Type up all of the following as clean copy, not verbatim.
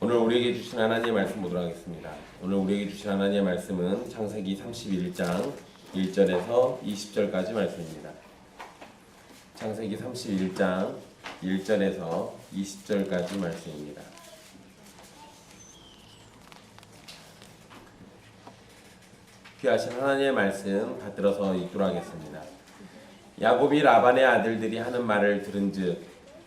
오늘 우리에게 주신 하나님의 말씀 보도록 하겠습니다. 오늘 우리에게 주신 하나님의 말씀은 창세기 31장 1절에서 20절까지 말씀입니다. 창세기 31장 1절에서 20절까지 말씀입니다. 귀하신 하나님의 말씀 받들어서 읽도록 하겠습니다. 야곱이 라반의 아들들이 하는 말을 들은즉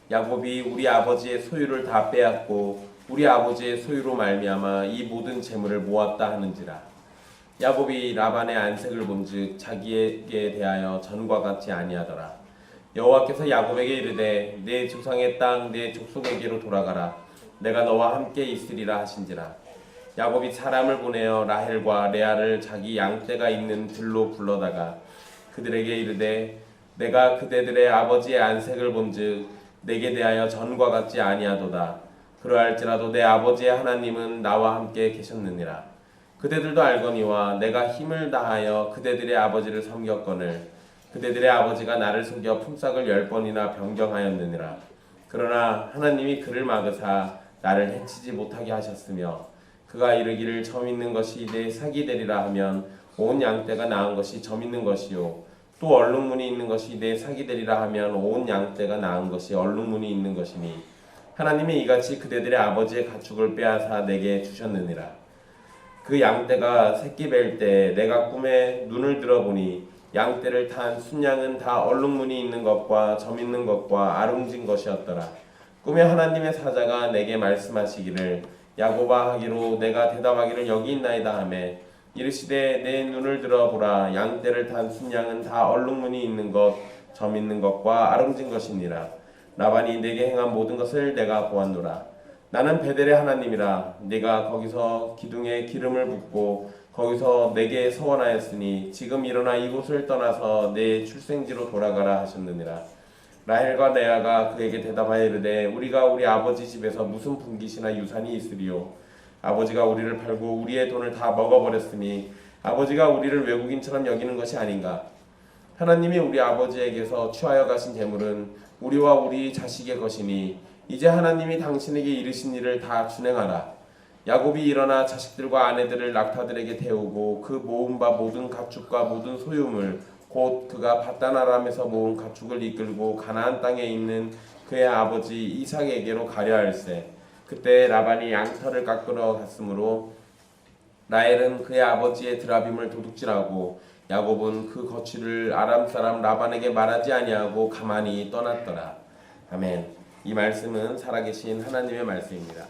야곱이 우리 아버지의 소유를 다 빼앗고 우리 아버지의 소유로 말미암아 이 모든 재물을 모았다 하는지라. 야곱이 라반의 안색을 본즉 자기에게 대하여 전과 같지 아니하더라. 여호와께서 야곱에게 이르되 내 조상의 땅 내 족속에게로 돌아가라. 내가 너와 함께 있으리라 하신지라. 야곱이 사람을 보내어 라헬과 레아를 자기 양떼가 있는 들로 불러다가 그들에게 이르되 내가 그대들의 아버지의 안색을 본즉 내게 대하여 전과 같지 아니하도다. 그러할지라도 내 아버지의 하나님은 나와 함께 계셨느니라. 그대들도 알거니와 내가 힘을 다하여 그대들의 아버지를 섬겼거늘 그대들의 아버지가 나를 속여 품삯을 10번이나 변경하였느니라. 그러나 하나님이 그를 막으사 나를 해치지 못하게 하셨으며 그가 이르기를 점 있는 것이 내 삭이 되리라 하면 온 양떼가 낳은 것이 점 있는 것이요 또 얼룩무늬 있는 것이 내 삭이 되리라 하면 온 양떼가 낳은 것이 얼룩무늬 있는 것이니 하나님이 이같이 그대들의 아버지의 가축을 빼앗아 내게 주셨느니라. 그 양떼가 새끼 뵐 때 내가 꿈에 눈을 들어보니 양떼를 탄 순양은 다 얼룩무늬 있는 것과 점 있는 것과 아름진 것이었더라. 꿈에 하나님의 사자가 내게 말씀하시기를 야곱아 하기로 내가 대답하기를 여기 있나이다 하매 이르시되 내 눈을 들어보라. 양떼를 탄 순양은 다 얼룩무늬 있는 것, 점 있는 것과 아름진 것이니라. 라반이 내게 행한 모든 것을 내가 보았노라. 나는 베델의 하나님이라. 네가 거기서 기둥에 기름을 붓고 거기서 내게 서원하였으니 지금 일어나 이곳을 떠나서 내 출생지로 돌아가라 하셨느니라. 라헬과 레아가 그에게 대답하여 이르되 우리가 우리 아버지 집에서 무슨 분깃이나 유산이 있으리요. 아버지가 우리를 팔고 우리의 돈을 다 먹어버렸으니 아버지가 우리를 외국인처럼 여기는 것이 아닌가. 하나님이 우리 아버지에게서 취하여 가신 재물은 우리와 우리 자식의 것이니 이제 하나님이 당신에게 이르신 일을 다 준행하라. 야곱이 일어나 자식들과 아내들을 낙타들에게 태우고 그 모은 바 모든 가축과 모든 소유물 곧 그가 밧단 아람에서 모은 가축을 이끌고 가나안 땅에 있는 그의 아버지 이삭에게로 가려 할세. 그때 라반이 양털을 깎으러 갔으므로 라헬은 그의 아버지의 드라빔을 도둑질하고 야곱은 그 거취를 아람 사람 라반에게 말하지 아니하고 가만히 떠났더라. 아멘. 이 말씀은 살아계신 하나님의 말씀입니다.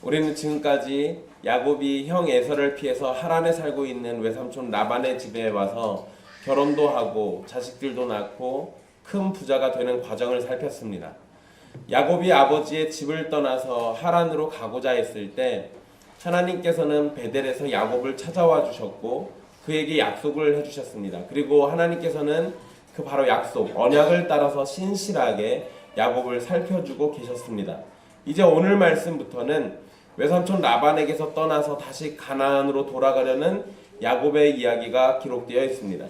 우리는 지금까지 야곱이 형 에서를 피해서 하란에 살고 있는 외삼촌 라반의 집에 와서 결혼도 하고 자식들도 낳고 큰 부자가 되는 과정을 살폈습니다. 야곱이 아버지의 집을 떠나서 하란으로 가고자 했을 때 하나님께서는 베델에서 야곱을 찾아와 주셨고 그에게 약속을 해주셨습니다. 그리고 하나님께서는 그 바로 약속, 언약을 따라서 신실하게 야곱을 살펴주고 계셨습니다. 이제 오늘 말씀부터는 외삼촌 라반에게서 떠나서 다시 가나안으로 돌아가려는 야곱의 이야기가 기록되어 있습니다.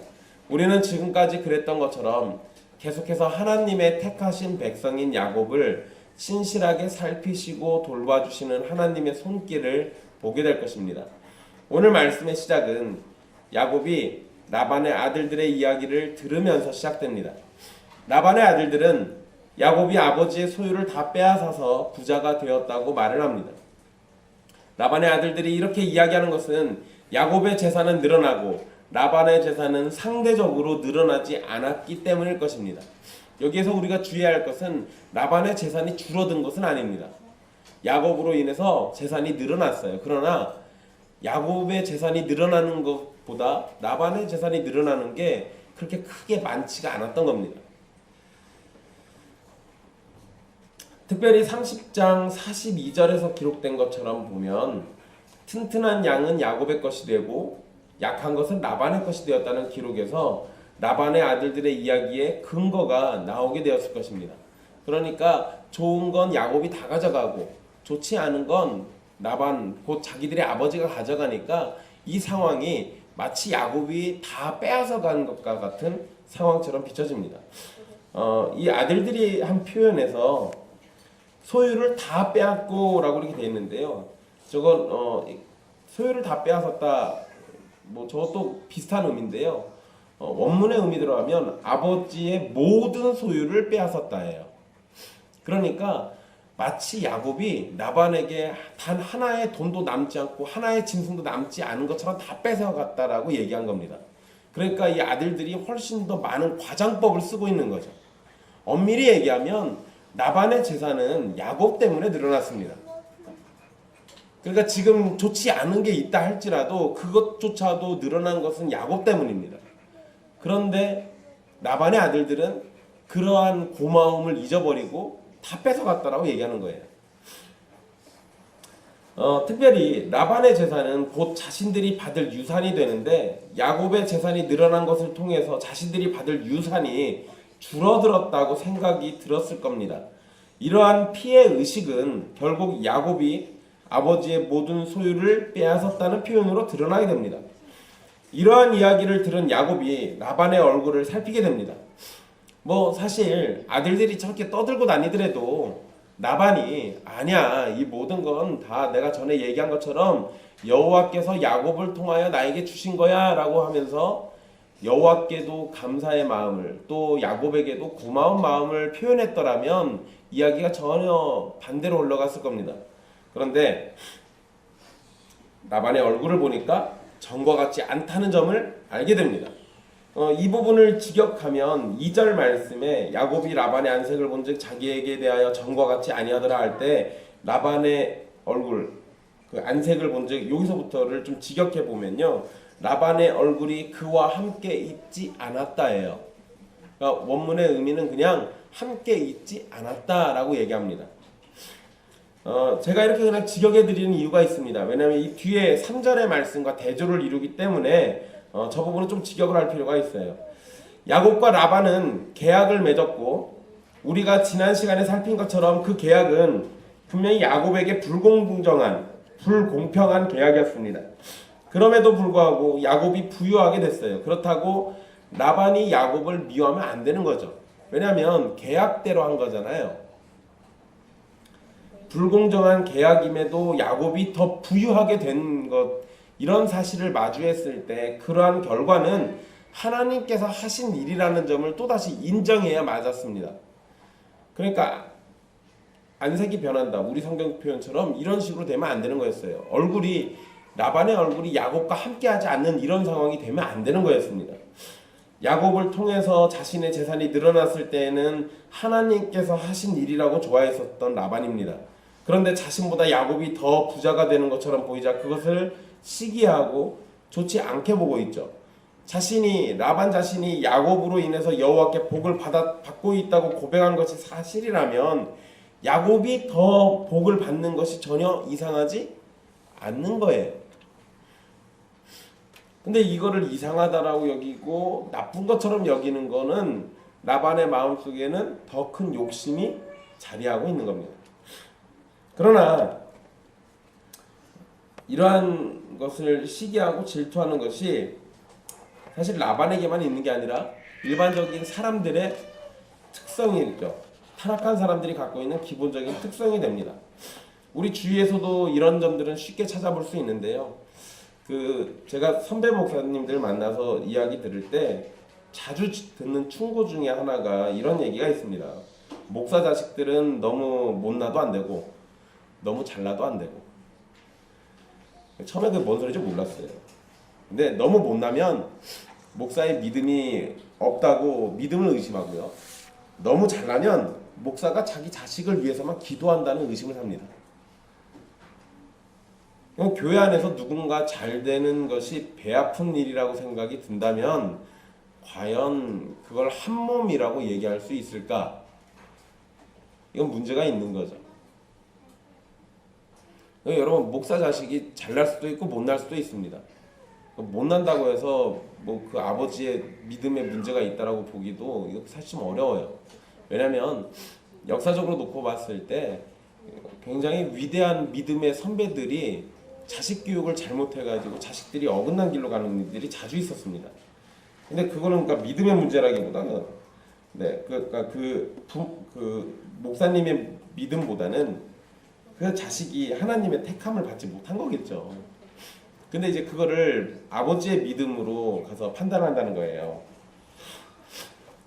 우리는 지금까지 그랬던 것처럼 계속해서 하나님의 택하신 백성인 야곱을 신실하게 살피시고 돌봐주시는 하나님의 손길을 보게 될 것입니다. 오늘 말씀의 시작은 야곱이 라반의 아들들의 이야기를 들으면서 시작됩니다. 라반의 아들들은 야곱이 아버지의 소유를 다 빼앗아서 부자가 되었다고 말을 합니다. 라반의 아들들이 이렇게 이야기하는 것은 야곱의 재산은 늘어나고 라반의 재산은 상대적으로 늘어나지 않았기 때문일 것입니다. 여기에서 우리가 주의해야 할 것은 라반의 재산이 줄어든 것은 아닙니다. 야곱으로 인해서 재산이 늘어났어요. 그러나 야곱의 재산이 늘어나는 것보다 라반의 재산이 늘어나는 게 그렇게 크게 많지가 않았던 겁니다. 특별히 30장 42절에서 기록된 것처럼 보면 튼튼한 양은 야곱의 것이 되고 약한 것은 라반의 것이 되었다는 기록에서 라반의 아들들의 이야기에 근거가 나오게 되었을 것입니다. 그러니까 좋은 건 야곱이 다 가져가고 좋지 않은 건 라반 곧 자기들의 아버지가 가져가니까 이 상황이 마치 야곱이 다 빼앗아 간 것과 같은 상황처럼 비춰집니다. 이 아들들이 한 표현에서 소유를 다 빼앗고라고 이렇게 되어 있는데요. 저건 소유를 다 빼앗았다. 뭐 저것도 비슷한 의미인데요. 원문의 의미대로 하면 아버지의 모든 소유를 빼앗았다예요. 그러니까 마치 야곱이 라반에게 단 하나의 돈도 남지 않고 하나의 짐승도 남지 않은 것처럼 다 뺏어갔다라고 얘기한 겁니다. 그러니까 이 아들들이 훨씬 더 많은 과장법을 쓰고 있는 거죠. 엄밀히 얘기하면 라반의 재산은 야곱 때문에 늘어났습니다. 그러니까 지금 좋지 않은 게 있다 할지라도 그것조차도 늘어난 것은 야곱 때문입니다. 그런데 라반의 아들들은 그러한 고마움을 잊어버리고 다 뺏어갔다라고 얘기하는 거예요. 특별히 라반의 재산은 곧 자신들이 받을 유산이 되는데 야곱의 재산이 늘어난 것을 통해서 자신들이 받을 유산이 줄어들었다고 생각이 들었을 겁니다. 이러한 피해 의식은 결국 야곱이 아버지의 모든 소유를 빼앗았다는 표현으로 드러나게 됩니다. 이러한 이야기를 들은 야곱이 라반의 얼굴을 살피게 됩니다. 뭐 사실 아들들이 저렇게 떠들고 다니더라도 라반이 아니야, 이 모든 건 다 내가 전에 얘기한 것처럼 여호와께서 야곱을 통하여 나에게 주신 거야 라고 하면서 여호와께도 감사의 마음을 또 야곱에게도 고마운 마음을 표현했더라면 이야기가 전혀 반대로 흘러갔을 겁니다. 그런데 라반의 얼굴을 보니까 전과 같지 않다는 점을 알게 됩니다. 이 부분을 직역하면 2절 말씀에 야곱이 라반의 안색을 본즉 자기에게 대하여 전과 같지 아니하더라 할 때 라반의 얼굴 그 안색을 본즉 여기서부터를 좀 직역해 보면요, 라반의 얼굴이 그와 함께 있지 않았다예요. 그러니까 원문의 의미는 그냥 함께 있지 않았다라고 얘기합니다. 제가 이렇게 그냥 직역해 드리는 이유가 있습니다. 왜냐하면 이 뒤에 3절의 말씀과 대조를 이루기 때문에 저 부분은 좀 직역을 할 필요가 있어요. 야곱과 라반은 계약을 맺었고 우리가 지난 시간에 살핀 것처럼 그 계약은 분명히 야곱에게 불공평한 계약이었습니다. 그럼에도 불구하고 야곱이 부유하게 됐어요. 그렇다고 라반이 야곱을 미워하면 안 되는 거죠. 왜냐하면 계약대로 한 거잖아요. 불공정한 계약임에도 야곱이 더 부유하게 된 것, 이런 사실을 마주했을 때 그러한 결과는 하나님께서 하신 일이라는 점을 또다시 인정해야 맞았습니다. 그러니까 안색이 변한다, 우리 성경 표현처럼 이런 식으로 되면 안 되는 거였어요. 라반의 얼굴이 야곱과 함께하지 않는 이런 상황이 되면 안 되는 거였습니다. 야곱을 통해서 자신의 재산이 늘어났을 때에는 하나님께서 하신 일이라고 좋아했었던 라반입니다. 그런데 자신보다 야곱이 더 부자가 되는 것처럼 보이자 그것을 시기하고 좋지 않게 보고 있죠. 라반 자신이 야곱으로 인해서 여호와께 복을 받고 있다고 고백한 것이 사실이라면 야곱이 더 복을 받는 것이 전혀 이상하지 않는 거예요. 근데 이거를 이상하다라고 여기고 나쁜 것처럼 여기는 거는 라반의 마음속에는 더 큰 욕심이 자리하고 있는 겁니다. 그러나 이러한 것을 시기하고 질투하는 것이 사실 라반에게만 있는 게 아니라 일반적인 사람들의 특성이죠. 타락한 사람들이 갖고 있는 기본적인 특성이 됩니다. 우리 주위에서도 이런 점들은 쉽게 찾아볼 수 있는데요. 제가 선배 목사님들 만나서 이야기 들을 때 자주 듣는 충고 중에 하나가 이런 얘기가 있습니다. 목사 자식들은 너무 못나도 안 되고 너무 잘나도 안 되고. 처음에 그게 뭔 소리인지 몰랐어요. 근데 너무 못나면 목사의 믿음이 없다고 믿음을 의심하고요. 너무 잘나면 목사가 자기 자식을 위해서만 기도한다는 의심을 합니다. 교회 안에서 누군가 잘 되는 것이 배 아픈 일이라고 생각이 든다면 과연 그걸 한 몸이라고 얘기할 수 있을까? 이건 문제가 있는 거죠. 여러분, 목사 자식이 잘날 수도 있고 못날 수도 있습니다. 못난다고 해서 뭐 그 아버지의 믿음에 문제가 있다라고 보기도 이거 사실 좀 어려워요. 왜냐하면 역사적으로 놓고 봤을 때 굉장히 위대한 믿음의 선배들이 자식 교육을 잘못해가지고 자식들이 어긋난 길로 가는 일들이 자주 있었습니다. 근데 그거는 그러니까 믿음의 문제라기보다는 네, 그 목사님의 믿음보다는 그 자식이 하나님의 택함을 받지 못한 거겠죠. 근데 이제 그거를 아버지의 믿음으로 가서 판단한다는 거예요.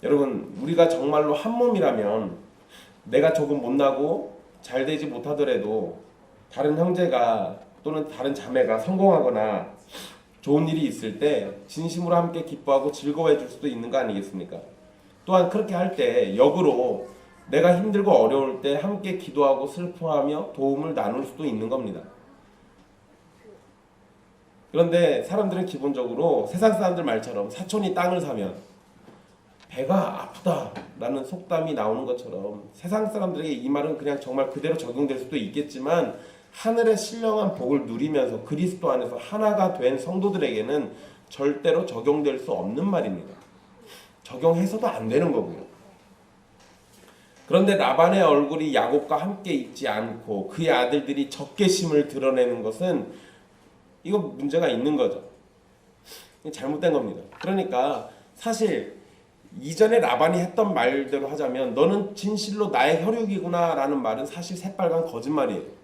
여러분, 우리가 정말로 한 몸이라면 내가 조금 못나고 잘 되지 못하더라도 다른 형제가 또는 다른 자매가 성공하거나 좋은 일이 있을 때 진심으로 함께 기뻐하고 즐거워해 줄 수도 있는 거 아니겠습니까? 또한 그렇게 할 때 역으로 내가 힘들고 어려울 때 함께 기도하고 슬퍼하며 도움을 나눌 수도 있는 겁니다. 그런데 사람들은 기본적으로 세상 사람들 말처럼 사촌이 땅을 사면 배가 아프다라는 속담이 나오는 것처럼 세상 사람들에게 이 말은 그냥 정말 그대로 적용될 수도 있겠지만 하늘의 신령한 복을 누리면서 그리스도 안에서 하나가 된 성도들에게는 절대로 적용될 수 없는 말입니다. 적용해서도 안 되는 거고요. 그런데 라반의 얼굴이 야곱과 함께 있지 않고 그의 아들들이 적개심을 드러내는 것은 이거 문제가 있는 거죠. 잘못된 겁니다. 그러니까 사실 이전에 라반이 했던 말대로 하자면 너는 진실로 나의 혈육이구나 라는 말은 사실 새빨간 거짓말이에요.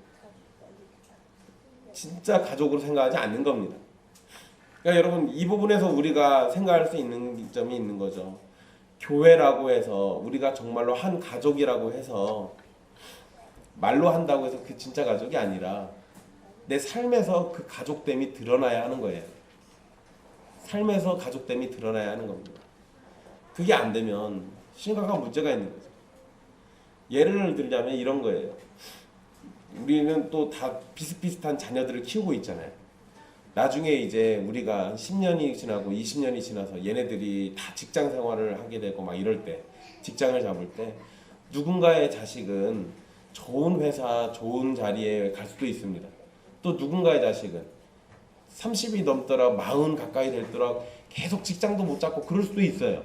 진짜 가족으로 생각하지 않는 겁니다. 그러니까 여러분 이 부분에서 우리가 생각할 수 있는 점이 있는 거죠. 교회라고 해서 우리가 정말로 한 가족이라고 해서 말로 한다고 해서 그 진짜 가족이 아니라 내 삶에서 그 가족됨이 드러나야 하는 거예요. 삶에서 가족됨이 드러나야 하는 겁니다. 그게 안 되면 심각한 문제가 있는 거죠. 예를 들자면 이런 거예요. 우리는 또 다 비슷비슷한 자녀들을 키우고 있잖아요. 나중에 이제 우리가 10년이 지나고 20년이 지나서 얘네들이 다 직장 생활을 하게 되고 막 이럴 때, 직장을 잡을 때 누군가의 자식은 좋은 회사, 좋은 자리에 갈 수도 있습니다. 또 누군가의 자식은 30이 넘더라, 40 가까이 될더라 계속 직장도 못 잡고 그럴 수도 있어요.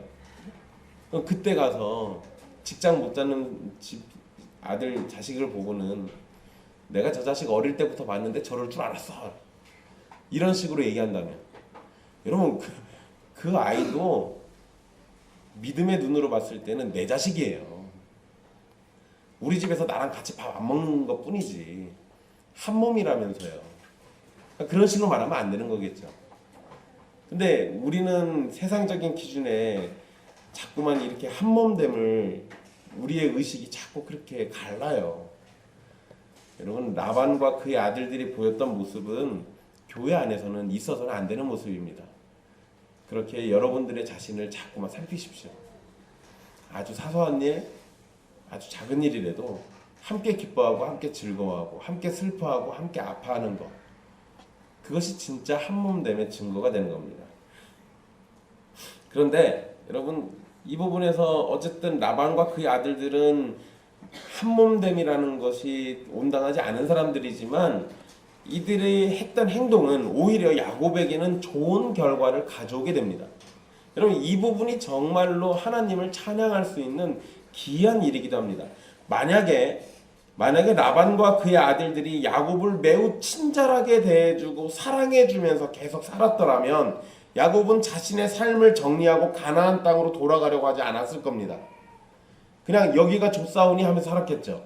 그때 가서 직장 못 잡는 집 아들 자식을 보고는 내가 저 자식 어릴 때부터 봤는데 저럴 줄 알았어, 이런 식으로 얘기한다면 여러분 그 아이도 믿음의 눈으로 봤을 때는 내 자식이에요. 우리 집에서 나랑 같이 밥 안 먹는 것 뿐이지 한 몸이라면서요. 그런 식으로 말하면 안 되는 거겠죠. 근데 우리는 세상적인 기준에 자꾸만 이렇게 한 몸됨을 우리의 의식이 자꾸 그렇게 갈라요. 여러분 라반과 그의 아들들이 보였던 모습은 교회 안에서는 있어서는 안 되는 모습입니다. 그렇게 여러분들의 자신을 자꾸만 살피십시오. 아주 사소한 일, 아주 작은 일이라도 함께 기뻐하고 함께 즐거워하고 함께 슬퍼하고 함께 아파하는 것, 그것이 진짜 한 몸됨의 증거가 되는 겁니다. 그런데 여러분 이 부분에서 어쨌든 라반과 그의 아들들은 한 몸됨이라는 것이 온당하지 않은 사람들이지만 이들이 했던 행동은 오히려 야곱에게는 좋은 결과를 가져오게 됩니다. 여러분 이 부분이 정말로 하나님을 찬양할 수 있는 귀한 일이기도 합니다. 만약에 라반과 그의 아들들이 야곱을 매우 친절하게 대해주고 사랑해주면서 계속 살았더라면 야곱은 자신의 삶을 정리하고 가나안 땅으로 돌아가려고 하지 않았을 겁니다. 그냥 여기가 좋사오니 하면서 살았겠죠.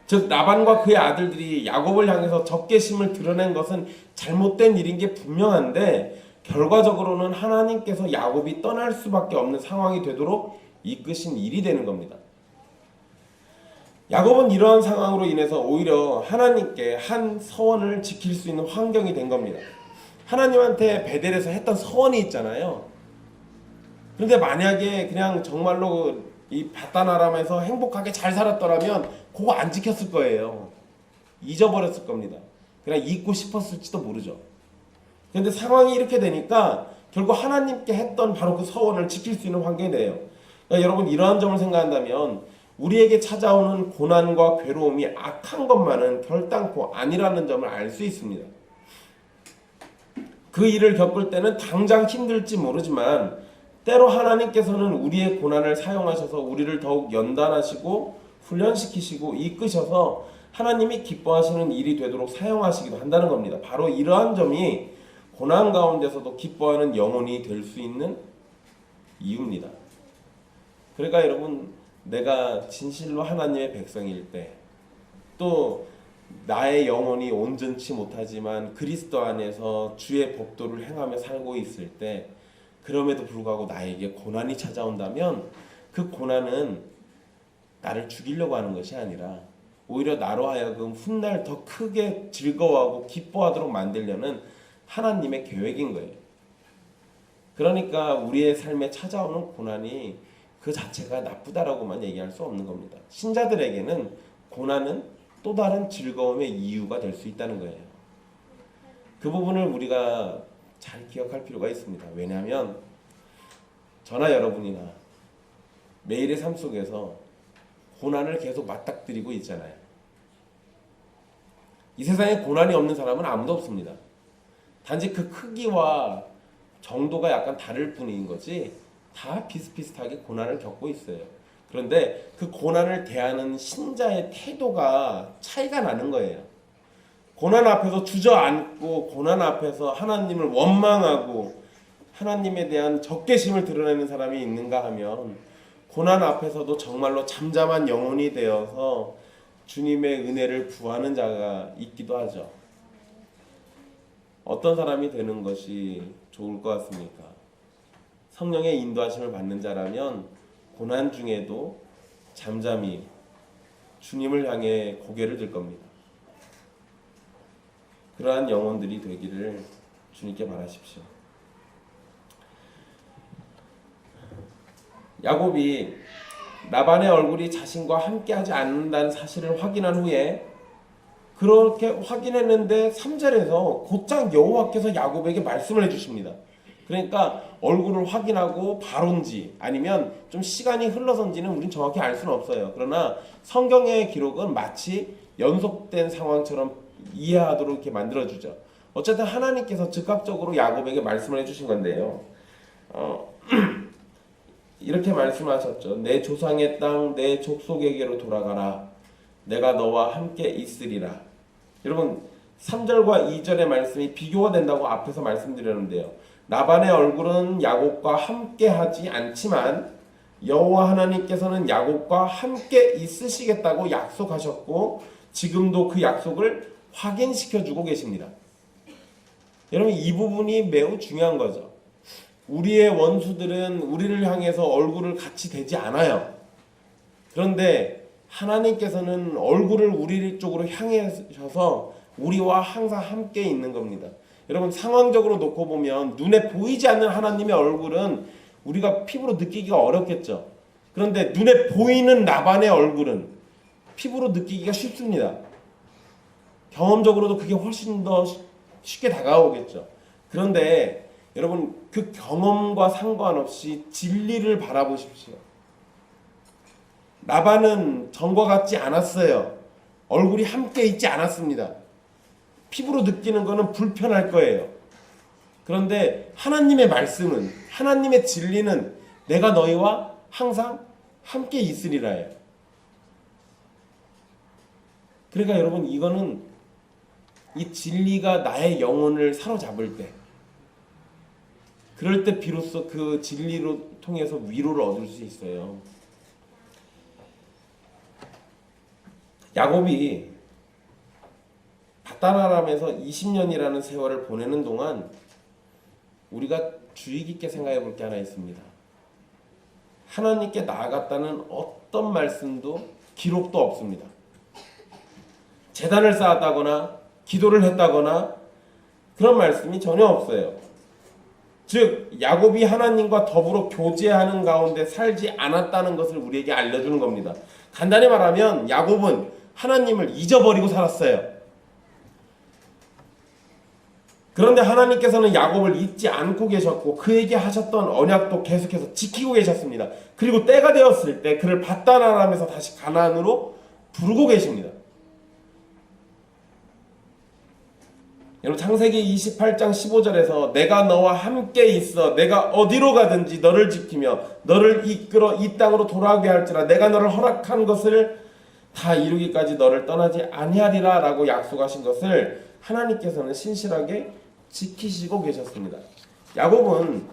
즉 라반과 그의 아들들이 야곱을 향해서 적개심을 드러낸 것은 잘못된 일인 게 분명한데 결과적으로는 하나님께서 야곱이 떠날 수밖에 없는 상황이 되도록 이끄신 일이 되는 겁니다. 야곱은 이러한 상황으로 인해서 오히려 하나님께 한 서원을 지킬 수 있는 환경이 된 겁니다. 하나님한테 베델에서 했던 서원이 있잖아요. 그런데 만약에 그냥 정말로 이 바단 아람에서 행복하게 잘 살았더라면 그거 안 지켰을 거예요. 잊어버렸을 겁니다. 그냥 잊고 싶었을지도 모르죠. 그런데 상황이 이렇게 되니까 결국 하나님께 했던 바로 그 서원을 지킬 수 있는 환경이 돼요. 그러니까 여러분 이러한 점을 생각한다면 우리에게 찾아오는 고난과 괴로움이 악한 것만은 결단코 아니라는 점을 알 수 있습니다. 그 일을 겪을 때는 당장 힘들지 모르지만 때로 하나님께서는 우리의 고난을 사용하셔서 우리를 더욱 연단하시고 훈련시키시고 이끄셔서 하나님이 기뻐하시는 일이 되도록 사용하시기도 한다는 겁니다. 바로 이러한 점이 고난 가운데서도 기뻐하는 영혼이 될 수 있는 이유입니다. 그러니까 여러분, 내가 진실로 하나님의 백성일 때, 또 나의 영혼이 온전치 못하지만 그리스도 안에서 주의 법도를 행하며 살고 있을 때, 그럼에도 불구하고 나에게 고난이 찾아온다면 그 고난은 나를 죽이려고 하는 것이 아니라 오히려 나로 하여금 훗날 더 크게 즐거워하고 기뻐하도록 만들려는 하나님의 계획인 거예요. 그러니까 우리의 삶에 찾아오는 고난이 그 자체가 나쁘다라고만 얘기할 수 없는 겁니다. 신자들에게는 고난은 또 다른 즐거움의 이유가 될 수 있다는 거예요. 그 부분을 우리가 잘 기억할 필요가 있습니다. 왜냐하면 저나 여러분이나 매일의 삶 속에서 고난을 계속 맞닥뜨리고 있잖아요. 이 세상에 고난이 없는 사람은 아무도 없습니다. 단지 그 크기와 정도가 약간 다를 뿐인 거지 다 비슷비슷하게 고난을 겪고 있어요. 그런데 그 고난을 대하는 신자의 태도가 차이가 나는 거예요. 고난 앞에서 주저앉고 고난 앞에서 하나님을 원망하고 하나님에 대한 적개심을 드러내는 사람이 있는가 하면 고난 앞에서도 정말로 잠잠한 영혼이 되어서 주님의 은혜를 구하는 자가 있기도 하죠. 어떤 사람이 되는 것이 좋을 것 같습니까? 성령의 인도하심을 받는 자라면 고난 중에도 잠잠히 주님을 향해 고개를 들 겁니다. 그러한 영혼들이 되기를 주님께 바라십시오. 야곱이 라반의 얼굴이 자신과 함께하지 않는다는 사실을 확인한 후에 그렇게 확인했는데 3절에서 곧장 여호와께서 야곱에게 말씀을 해주십니다. 그러니까 얼굴을 확인하고 바로인지 아니면 좀 시간이 흘러선지는 우린 정확히 알 수는 없어요. 그러나 성경의 기록은 마치 연속된 상황처럼 이해하도록 이렇게 만들어주죠. 어쨌든 하나님께서 즉각적으로 야곱에게 말씀을 해주신 건데요. 이렇게 말씀하셨죠. 내 조상의 땅 내 족속에게로 돌아가라. 내가 너와 함께 있으리라. 여러분 3절과 2절의 말씀이 비교가 된다고 앞에서 말씀드렸는데요. 라반의 얼굴은 야곱과 함께 하지 않지만 여호와 하나님께서는 야곱과 함께 있으시겠다고 약속하셨고 지금도 그 약속을 확인시켜주고 계십니다. 여러분 이 부분이 매우 중요한 거죠. 우리의 원수들은 우리를 향해서 얼굴을 같이 대지 않아요. 그런데 하나님께서는 얼굴을 우리 쪽으로 향하셔서 우리와 항상 함께 있는 겁니다. 여러분 상황적으로 놓고 보면 눈에 보이지 않는 하나님의 얼굴은 우리가 피부로 느끼기가 어렵겠죠. 그런데 눈에 보이는 라반의 얼굴은 피부로 느끼기가 쉽습니다. 경험적으로도 그게 훨씬 더 쉽게 다가오겠죠. 그런데 여러분 그 경험과 상관없이 진리를 바라보십시오. 라반은 전과 같지 않았어요. 얼굴이 함께 있지 않았습니다. 피부로 느끼는 것은 불편할 거예요. 그런데 하나님의 말씀은 하나님의 진리는 내가 너희와 항상 함께 있으리라예요. 그러니까 여러분 이거는 이 진리가 나의 영혼을 사로잡을 때 그럴 때 비로소 그 진리로 통해서 위로를 얻을 수 있어요. 야곱이 밧단-아람에서 20년이라는 세월을 보내는 동안 우리가 주의 깊게 생각해 볼 게 하나 있습니다. 하나님께 나아갔다는 어떤 말씀도 기록도 없습니다. 제단을 쌓았다거나 기도를 했다거나 그런 말씀이 전혀 없어요. 즉 야곱이 하나님과 더불어 교제하는 가운데 살지 않았다는 것을 우리에게 알려주는 겁니다. 간단히 말하면 야곱은 하나님을 잊어버리고 살았어요. 그런데 하나님께서는 야곱을 잊지 않고 계셨고 그에게 하셨던 언약도 계속해서 지키고 계셨습니다. 그리고 때가 되었을 때 그를 밧단-아람에서 다시 가나안으로 부르고 계십니다. 여러분 창세기 28장 15절에서 내가 너와 함께 있어 내가 어디로 가든지 너를 지키며 너를 이끌어 이 땅으로 돌아오게 할지라 내가 너를 허락한 것을 다 이루기까지 너를 떠나지 아니하리라 라고 약속하신 것을 하나님께서는 신실하게 지키시고 계셨습니다. 야곱은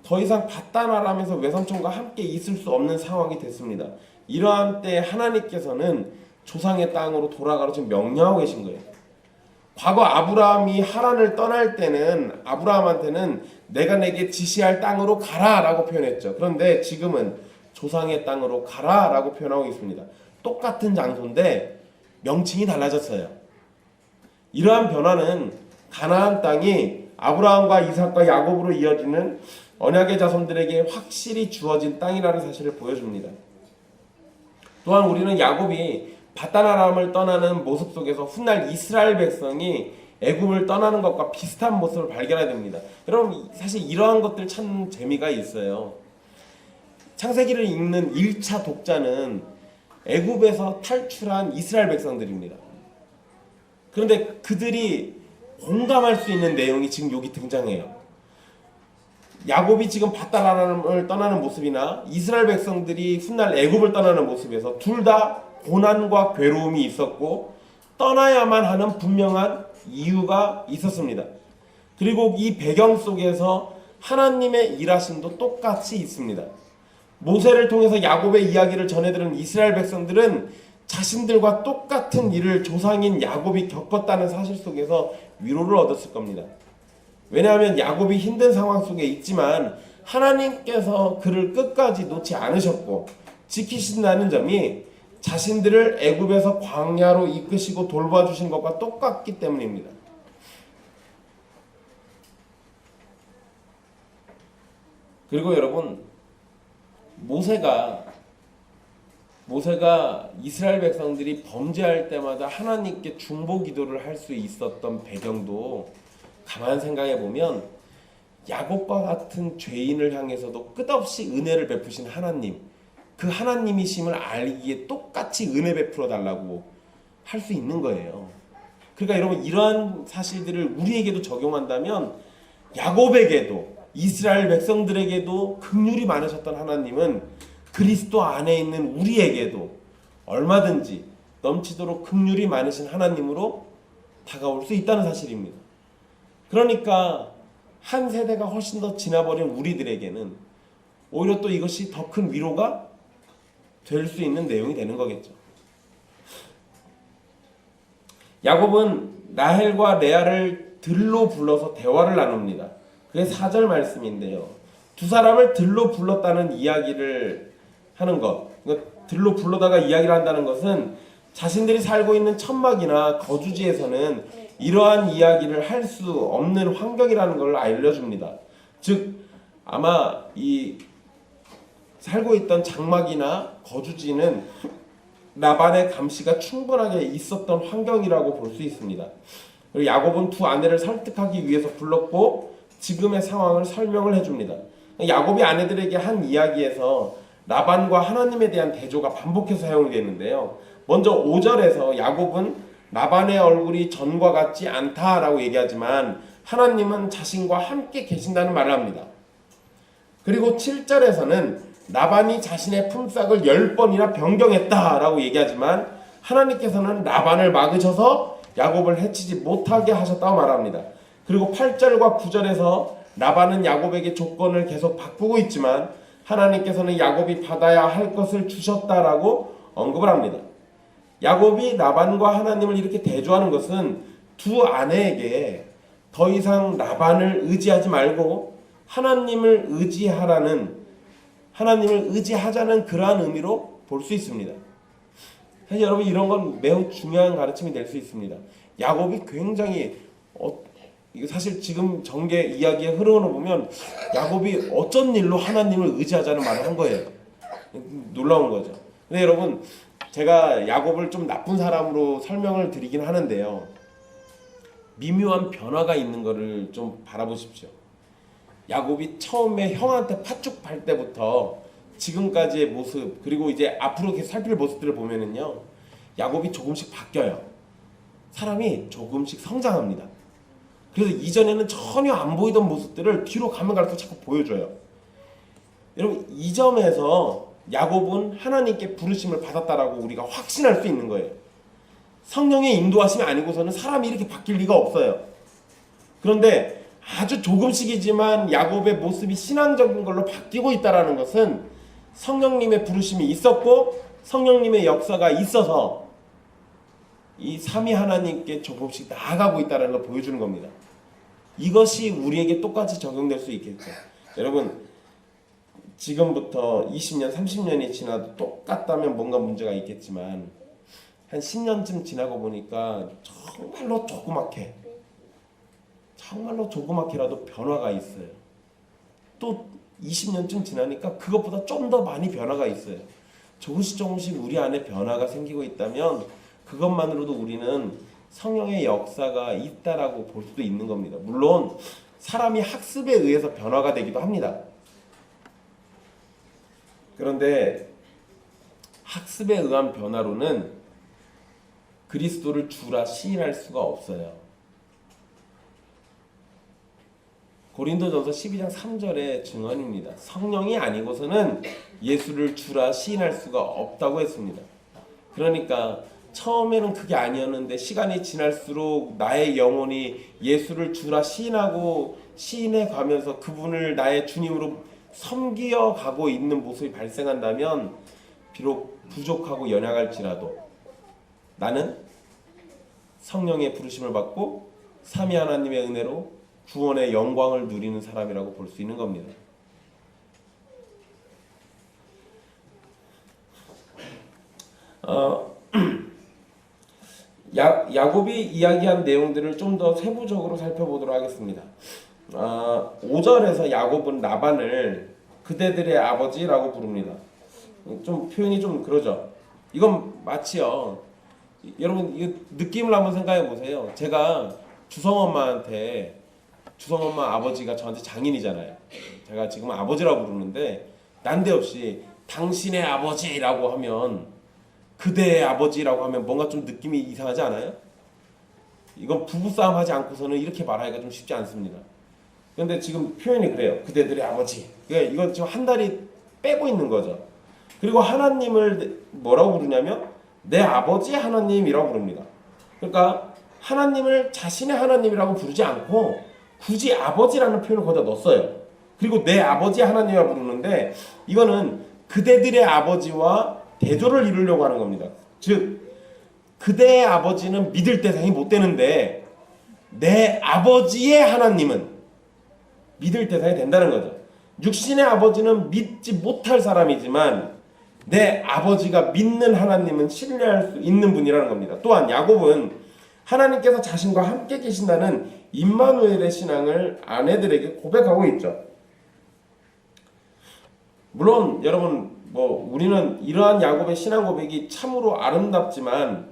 더 이상 밧단 아람에서 외삼촌과 함께 있을 수 없는 상황이 됐습니다. 이러한 때 하나님께서는 조상의 땅으로 돌아가라 지금 명령하고 계신 거예요. 과거 아브라함이 하란을 떠날 때는 아브라함한테는 내가 내게 지시할 땅으로 가라라고 표현했죠. 그런데 지금은 조상의 땅으로 가라라고 표현하고 있습니다. 똑같은 장소인데 명칭이 달라졌어요. 이러한 변화는 가나안 땅이 아브라함과 이삭과 야곱으로 이어지는 언약의 자손들에게 확실히 주어진 땅이라는 사실을 보여줍니다. 또한 우리는 야곱이 밧단 아람을 떠나는 모습 속에서 훗날 이스라엘 백성이 애굽을 떠나는 것과 비슷한 모습을 발견하게 됩니다. 여러분 사실 이러한 것들 참 재미가 있어요. 창세기를 읽는 1차 독자는 애굽에서 탈출한 이스라엘 백성들입니다. 그런데 그들이 공감할 수 있는 내용이 지금 여기 등장해요. 야곱이 지금 밧단 아람을 떠나는 모습이나 이스라엘 백성들이 훗날 애굽을 떠나는 모습에서 둘 다 고난과 괴로움이 있었고 떠나야만 하는 분명한 이유가 있었습니다. 그리고 이 배경 속에서 하나님의 일하심도 똑같이 있습니다. 모세를 통해서 야곱의 이야기를 전해들은 이스라엘 백성들은 자신들과 똑같은 일을 조상인 야곱이 겪었다는 사실 속에서 위로를 얻었을 겁니다. 왜냐하면 야곱이 힘든 상황 속에 있지만 하나님께서 그를 끝까지 놓지 않으셨고 지키신다는 점이 자신들을 애굽에서 광야로 이끄시고 돌봐주신 것과 똑같기 때문입니다. 그리고 여러분 모세가 이스라엘 백성들이 범죄할 때마다 하나님께 중보 기도를 할 수 있었던 배경도 가만 생각해 보면 야곱과 같은 죄인을 향해서도 끝없이 은혜를 베푸신 하나님, 그 하나님이심을 알기에 똑같이 은혜 베풀어 달라고 할 수 있는 거예요. 그러니까 여러분 이러한 사실들을 우리에게도 적용한다면 야곱에게도 이스라엘 백성들에게도 긍휼이 많으셨던 하나님은 그리스도 안에 있는 우리에게도 얼마든지 넘치도록 긍휼이 많으신 하나님으로 다가올 수 있다는 사실입니다. 그러니까 한 세대가 훨씬 더 지나버린 우리들에게는 오히려 또 이것이 더 큰 위로가 될 수 있는 내용이 되는 거겠죠. 야곱은 라헬과 레아를 들로 불러서 대화를 나눕니다. 그게 4절 말씀인데요. 두 사람을 들로 불렀다는 이야기를 하는 것, 그러니까 들로 불러다가 이야기를 한다는 것은 자신들이 살고 있는 천막이나 거주지에서는 이러한 이야기를 할 수 없는 환경이라는 걸 알려줍니다. 즉 아마 이 살고 있던 장막이나 거주지는 라반의 감시가 충분하게 있었던 환경이라고 볼 수 있습니다. 그리고 야곱은 두 아내를 설득하기 위해서 불렀고 지금의 상황을 설명을 해줍니다. 야곱이 아내들에게 한 이야기에서 라반과 하나님에 대한 대조가 반복해서 사용이 되는데요. 먼저 5절에서 야곱은 라반의 얼굴이 전과 같지 않다라고 얘기하지만 하나님은 자신과 함께 계신다는 말을 합니다. 그리고 7절에서는 라반이 자신의 품삯을 10번이나 변경했다라고 얘기하지만 하나님께서는 라반을 막으셔서 야곱을 해치지 못하게 하셨다고 말합니다. 그리고 8절과 9절에서 라반은 야곱에게 조건을 계속 바꾸고 있지만 하나님께서는 야곱이 받아야 할 것을 주셨다라고 언급을 합니다. 야곱이 라반과 하나님을 이렇게 대조하는 것은 두 아내에게 더 이상 라반을 의지하지 말고 하나님을 의지하자는 그러한 의미로 볼 수 있습니다. 사실 여러분 이런 건 매우 중요한 가르침이 될 수 있습니다. 야곱이 굉장히 이거 사실 지금 전개 이야기의 흐름으로 보면 야곱이 어쩐 일로 하나님을 의지하자는 말을 한 거예요. 놀라운 거죠. 근데 여러분 제가 야곱을 좀 나쁜 사람으로 설명을 드리긴 하는데요. 미묘한 변화가 있는 거를 좀 바라보십시오. 야곱이 처음에 형한테 팥죽 팔 때부터 지금까지의 모습 그리고 이제 앞으로 이렇게 살필 모습들을 보면은요. 야곱이 조금씩 바뀌어요. 사람이 조금씩 성장합니다. 그래서 이전에는 전혀 안 보이던 모습들을 뒤로 가면 갈수록 자꾸 보여줘요. 여러분 이 점에서 야곱은 하나님께 부르심을 받았다라고 우리가 확신할 수 있는 거예요. 성령의 인도하심이 아니고서는 사람이 이렇게 바뀔 리가 없어요. 그런데 아주 조금씩이지만 야곱의 모습이 신앙적인 걸로 바뀌고 있다는 것은 성령님의 부르심이 있었고 성령님의 역사가 있어서 이 삼위 하나님께 조금씩 나아가고 있다는 걸 보여주는 겁니다. 이것이 우리에게 똑같이 적용될 수 있겠죠. 여러분, 지금부터 20년, 30년이 지나도 똑같다면 뭔가 문제가 있겠지만 한 10년쯤 지나고 보니까 정말로 조그맣게라도 변화가 있어요. 또 20년쯤 지나니까 그것보다 좀 더 많이 변화가 있어요. 조금씩 우리 안에 변화가 생기고 있다면 그것만으로도 우리는 성령의 역사가 있다라고 볼 수도 있는 겁니다. 물론 사람이 학습에 의해서 변화가 되기도 합니다. 그런데 학습에 의한 변화로는 그리스도를 주라 시인할 수가 없어요. 고린도전서 12장 3절의 증언입니다. 성령이 아니고서는 예수를 주라 시인할 수가 없다고 했습니다. 그러니까 처음에는 그게 아니었는데 시간이 지날수록 나의 영혼이 예수를 주라 시인해 가면서 그분을 나의 주님으로 섬기어 가고 있는 모습이 발생한다면 비록 부족하고 연약할지라도 나는 성령의 부르심을 받고 삼위 하나님의 은혜로 구원의 영광을 누리는 사람이라고 볼 수 있는 겁니다. 야곱이 이야기한 내용들을 좀 더 세부적으로 살펴보도록 하겠습니다. 5절에서 야곱은 라반을 그대들의 아버지라고 부릅니다. 좀 표현이 좀 그러죠. 이건 마치요. 여러분 이 느낌을 한번 생각해 보세요. 제가 주성엄마 아버지가 저한테 장인이잖아요. 제가 지금 아버지라고 부르는데 난데없이 당신의 아버지라고 하면 그대의 아버지라고 하면 뭔가 좀 느낌이 이상하지 않아요? 이건 부부싸움 하지 않고서는 이렇게 말하기가 좀 쉽지 않습니다. 그런데 지금 표현이 그래요. 그대들의 아버지. 이건 지금 한 다리 빼고 있는 거죠. 그리고 하나님을 뭐라고 부르냐면 내 아버지 하나님이라고 부릅니다. 그러니까 하나님을 자신의 하나님이라고 부르지 않고 굳이 아버지라는 표현을 거기다 넣었어요. 그리고 내 아버지 하나님이라고 부르는데 이거는 그대들의 아버지와 대조를 이루려고 하는 겁니다. 즉 그대의 아버지는 믿을 대상이 못 되는데 내 아버지의 하나님은 믿을 대상이 된다는 거죠. 육신의 아버지는 믿지 못할 사람이지만 내 아버지가 믿는 하나님은 신뢰할 수 있는 분이라는 겁니다. 또한 야곱은 하나님께서 자신과 함께 계신다는 임마누엘의 신앙을 아내들에게 고백하고 있죠. 물론 여러분 우리는 이러한 야곱의 신앙 고백이 참으로 아름답지만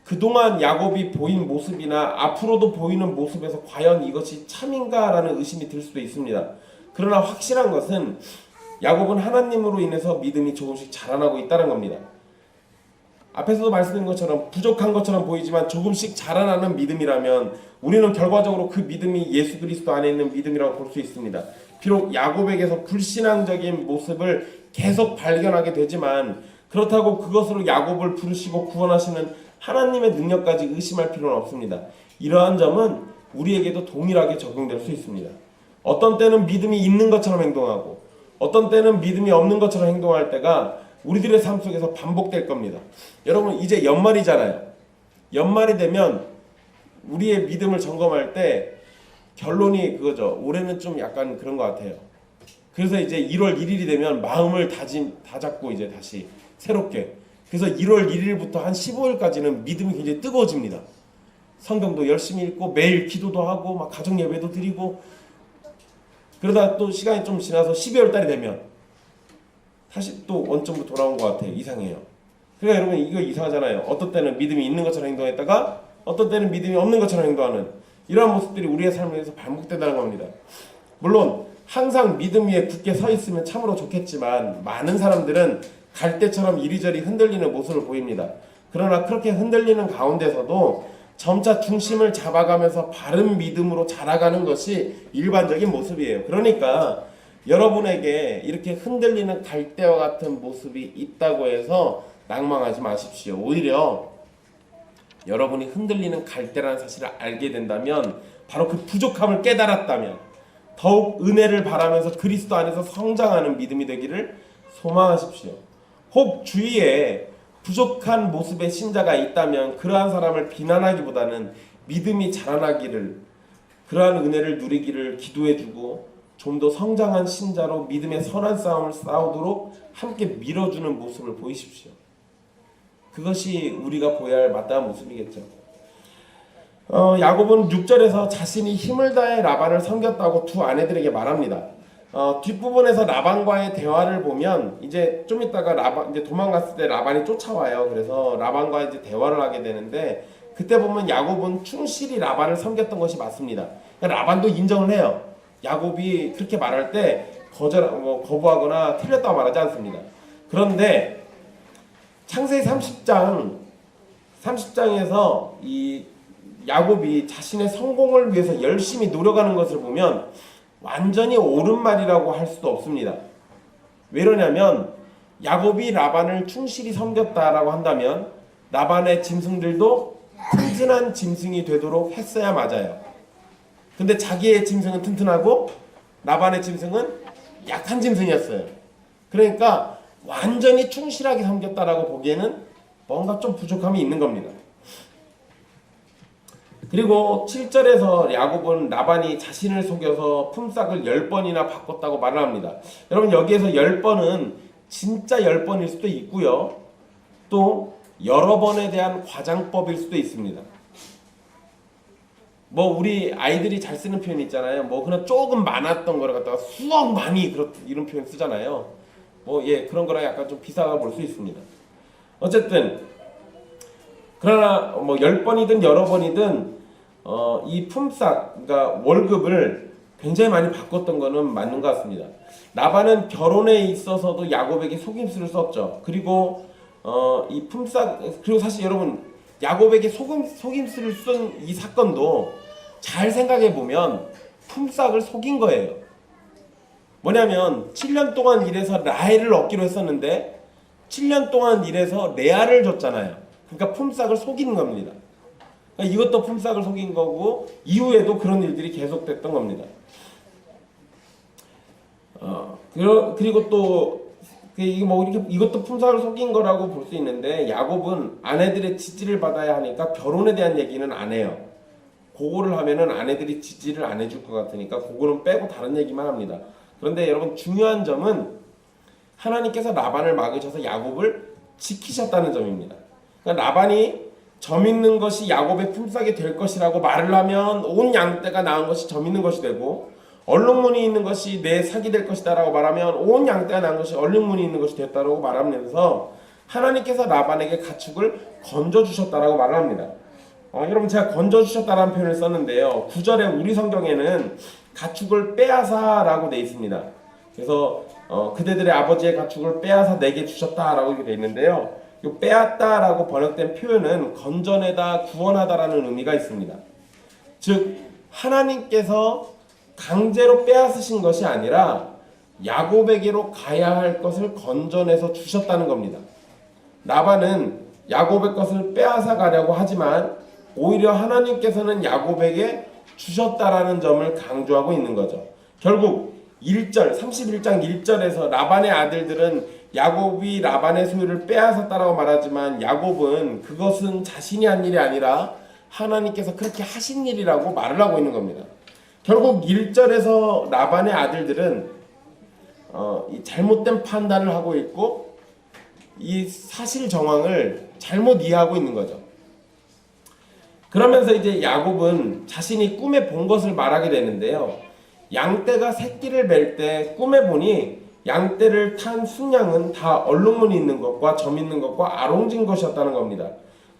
그동안 야곱이 보인 모습이나 앞으로도 보이는 모습에서 과연 이것이 참인가라는 의심이 들 수도 있습니다. 그러나 확실한 것은 야곱은 하나님으로 인해서 믿음이 조금씩 자라나고 있다는 겁니다. 앞에서도 말씀드린 것처럼 부족한 것처럼 보이지만 조금씩 자라나는 믿음이라면 우리는 결과적으로 그 믿음이 예수 그리스도 안에 있는 믿음이라고 볼 수 있습니다. 비록 야곱에게서 불신앙적인 모습을 계속 발견하게 되지만 그렇다고 그것으로 야곱을 부르시고 구원하시는 하나님의 능력까지 의심할 필요는 없습니다. 이러한 점은 우리에게도 동일하게 적용될 수 있습니다. 어떤 때는 믿음이 있는 것처럼 행동하고 어떤 때는 믿음이 없는 것처럼 행동할 때가 우리들의 삶 속에서 반복될 겁니다. 여러분 이제 연말이잖아요. 연말이 되면 우리의 믿음을 점검할 때 결론이 그거죠. 올해는 좀 약간 그런 것 같아요. 그래서 이제 1월 1일이 되면 마음을 다잡고 이제 다시 새롭게. 그래서 1월 1일부터 한 15일까지는 믿음이 굉장히 뜨거워집니다. 성경도 열심히 읽고 매일 기도도 하고 막 가정 예배도 드리고 그러다 또 시간이 좀 지나서 12월 달이 되면 다시 또 원점으로 돌아온 것 같아요. 이상해요. 그러니까 여러분 이거 이상하잖아요. 어떤 때는 믿음이 있는 것처럼 행동했다가 어떤 때는 믿음이 없는 것처럼 행동하는 이러한 모습들이 우리의 삶에서 반복된다는 겁니다. 물론 항상 믿음 위에 굳게 서 있으면 참으로 좋겠지만 많은 사람들은 갈대처럼 이리저리 흔들리는 모습을 보입니다. 그러나 그렇게 흔들리는 가운데서도 점차 중심을 잡아가면서 바른 믿음으로 자라가는 것이 일반적인 모습이에요. 그러니까 여러분에게 이렇게 흔들리는 갈대와 같은 모습이 있다고 해서 낭망하지 마십시오. 오히려 여러분이 흔들리는 갈대라는 사실을 알게 된다면 바로 그 부족함을 깨달았다면 더욱 은혜를 바라면서 그리스도 안에서 성장하는 믿음이 되기를 소망하십시오. 혹 주위에 부족한 모습의 신자가 있다면 그러한 사람을 비난하기보다는 믿음이 자라나기를, 그러한 은혜를 누리기를 기도해주고 좀 더 성장한 신자로 믿음의 선한 싸움을 싸우도록 함께 밀어주는 모습을 보이십시오. 그것이 우리가 보여야 할 마땅한 모습이겠죠. 야곱은 6절에서 자신이 힘을 다해 라반을 섬겼다고 두 아내들에게 말합니다. 뒷부분에서 라반과의 대화를 보면 이제 좀 있다가 라반 이제 도망갔을 때 라반이 쫓아와요. 그래서 라반과 이제 대화를 하게 되는데 그때 보면 야곱은 충실히 라반을 섬겼던 것이 맞습니다. 그러니까 라반도 인정을 해요. 야곱이 그렇게 말할 때 거부하거나 틀렸다고 말하지 않습니다. 그런데 창세기 30장에서 이 야곱이 자신의 성공을 위해서 열심히 노력하는 것을 보면 완전히 옳은 말이라고 할 수도 없습니다. 왜 그러냐면 야곱이 라반을 충실히 섬겼다라고 한다면 라반의 짐승들도 튼튼한 짐승이 되도록 했어야 맞아요. 근데 자기의 짐승은 튼튼하고 라반의 짐승은 약한 짐승이었어요. 그러니까 완전히 충실하게 섬겼다라고 보기에는 뭔가 좀 부족함이 있는 겁니다. 그리고 7절에서 야곱은 라반이 자신을 속여서 품삯을 10번이나 바꿨다고 말을 합니다. 여러분 여기에서 10번은 진짜 10번일 수도 있고요. 또 여러 번에 대한 과장법일 수도 있습니다. 뭐 우리 아이들이 잘 쓰는 표현 있잖아요. 뭐 그냥 조금 많았던 거를 갖다가 수억 많이 이런 표현 쓰잖아요. 뭐 그런 거랑 약간 좀 비슷하다고 볼 수 있습니다. 어쨌든 그러나 뭐 10번이든 여러 번이든 이 품삯, 그러니까 월급을 굉장히 많이 바꿨던 거는 맞는 것 같습니다. 라반은 결혼에 있어서도 야곱에게 속임수를 썼죠. 그리고 이 품삯, 그리고 사실 여러분 야곱에게 속임수를 쓴 이 사건도 잘 생각해 보면 품삯을 속인 거예요. 뭐냐면 7년 동안 일해서 라헬을 얻기로 했었는데 7년 동안 일해서 레아를 줬잖아요. 그러니까 품삯을 속이는 겁니다. 그러니까 이것도 품삯을 속인 거고 이후에도 그런 일들이 계속됐던 겁니다. 그리고 또 이것도 품삯을 속인 거라고 볼 수 있는데 야곱은 아내들의 지지를 받아야 하니까 결혼에 대한 얘기는 안 해요. 그거를 하면은 아내들이 지지를 안 해줄 것 같으니까 그거는 빼고 다른 얘기만 합니다. 그런데 여러분 중요한 점은 하나님께서 라반을 막으셔서 야곱을 지키셨다는 점입니다. 그러니까 라반이 점 있는 것이 야곱의 품삯이 될 것이라고 말을 하면 온 양떼가 낳은 것이 점 있는 것이 되고 얼룩무늬 있는 것이 내 삭이 될 것이다 라고 말하면 온 양떼가 낳은 것이 얼룩무늬 있는 것이 됐다라고 말하면서 하나님께서 라반에게 가축을 건져주셨다라고 말을 합니다. 여러분 제가 건져주셨다라는 표현을 썼는데요. 9절에 우리 성경에는 가축을 빼앗아라고 되어 있습니다. 그래서 그대들의 아버지의 가축을 빼앗아 내게 주셨다라고 이렇게 되어 있는데요. 이 빼앗다라고 번역된 표현은 건져내다, 구원하다라는 의미가 있습니다. 즉 하나님께서 강제로 빼앗으신 것이 아니라 야곱에게로 가야 할 것을 건져내서 주셨다는 겁니다. 라반은 야곱의 것을 빼앗아 가려고 하지만 오히려 하나님께서는 야곱에게 주셨다라는 점을 강조하고 있는 거죠. 결국 31장 1절에서 라반의 아들들은 야곱이 라반의 소유를 빼앗았다라고 말하지만 야곱은 그것은 자신이 한 일이 아니라 하나님께서 그렇게 하신 일이라고 말을 하고 있는 겁니다. 결국 1절에서 라반의 아들들은 이 잘못된 판단을 하고 있고 이 사실 정황을 잘못 이해하고 있는 거죠. 그러면서 이제 야곱은 자신이 꿈에 본 것을 말하게 되는데요. 양떼가 새끼를 맬 때 꿈에 보니 양떼를 탄 순양은 다 얼룩무늬 있는 것과 점 있는 것과 아롱진 것이었다는 겁니다.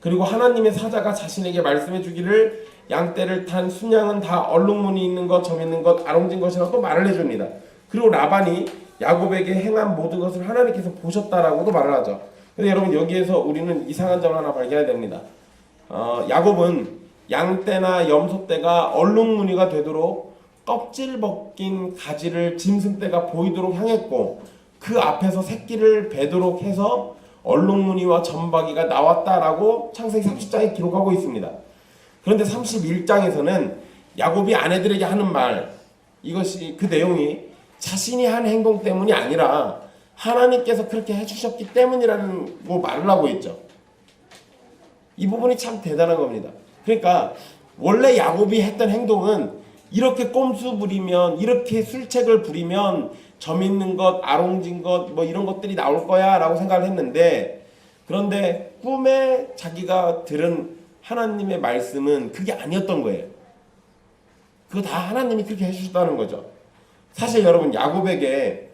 그리고 하나님의 사자가 자신에게 말씀해 주기를 양떼를 탄 순양은 다 얼룩무늬 있는 것, 점 있는 것, 아롱진 것이라고 또 말을 해줍니다. 그리고 라반이 야곱에게 행한 모든 것을 하나님께서 보셨다라고도 말을 하죠. 근데 여러분 여기에서 우리는 이상한 점을 하나 발견해야 됩니다. 야곱은 양떼나 염소떼가 얼룩무늬가 되도록 껍질 벗긴 가지를 짐승떼가 보이도록 향했고 그 앞에서 새끼를 베도록 해서 얼룩무늬와 점박이가 나왔다라고 창세기 30장에 기록하고 있습니다. 그런데 31장에서는 야곱이 아내들에게 하는 말, 이것이 그 내용이 자신이 한 행동 때문이 아니라 하나님께서 그렇게 해주셨기 때문이라는 거 말을 하고 있죠. 이 부분이 참 대단한 겁니다. 그러니까 원래 야곱이 했던 행동은 이렇게 꼼수 부리면, 이렇게 술책을 부리면 점 있는 것, 아롱진 것, 뭐 이런 것들이 나올 거야 라고 생각을 했는데, 그런데 꿈에 자기가 들은 하나님의 말씀은 그게 아니었던 거예요. 그거 다 하나님이 그렇게 해주셨다는 거죠. 사실 여러분, 야곱에게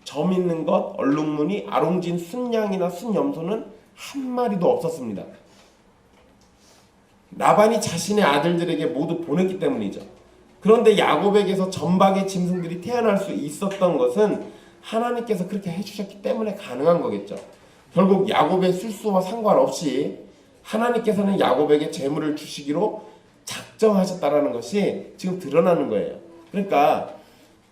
점 있는 것, 얼룩무늬, 아롱진 순양이나 순염소는 한 마리도 없었습니다. 라반이 자신의 아들들에게 모두 보냈기 때문이죠. 그런데 야곱에게서 전박의 짐승들이 태어날 수 있었던 것은 하나님께서 그렇게 해주셨기 때문에 가능한 거겠죠. 결국 야곱의 술수와 상관없이 하나님께서는 야곱에게 재물을 주시기로 작정하셨다라는 것이 지금 드러나는 거예요. 그러니까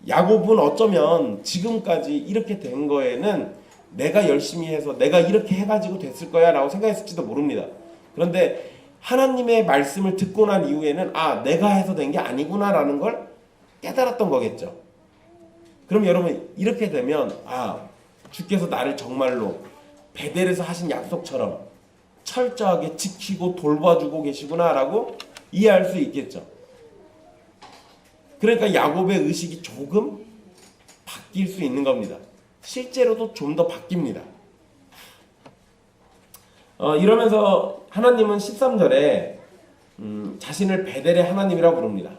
야곱은 어쩌면 지금까지 이렇게 된 거에는 내가 열심히 해서 내가 이렇게 해가지고 됐을 거야 라고 생각했을지도 모릅니다. 그런데 하나님의 말씀을 듣고 난 이후에는 내가 해서 된 게 아니구나 라는 걸 깨달았던 거겠죠. 그럼 여러분, 이렇게 되면 주께서 나를 정말로 베델에서 하신 약속처럼 철저하게 지키고 돌봐주고 계시구나 라고 이해할 수 있겠죠. 그러니까 야곱의 의식이 조금 바뀔 수 있는 겁니다. 실제로도 좀 더 바뀝니다. 이러면서 하나님은 13절에 자신을 베델의 하나님이라고 부릅니다.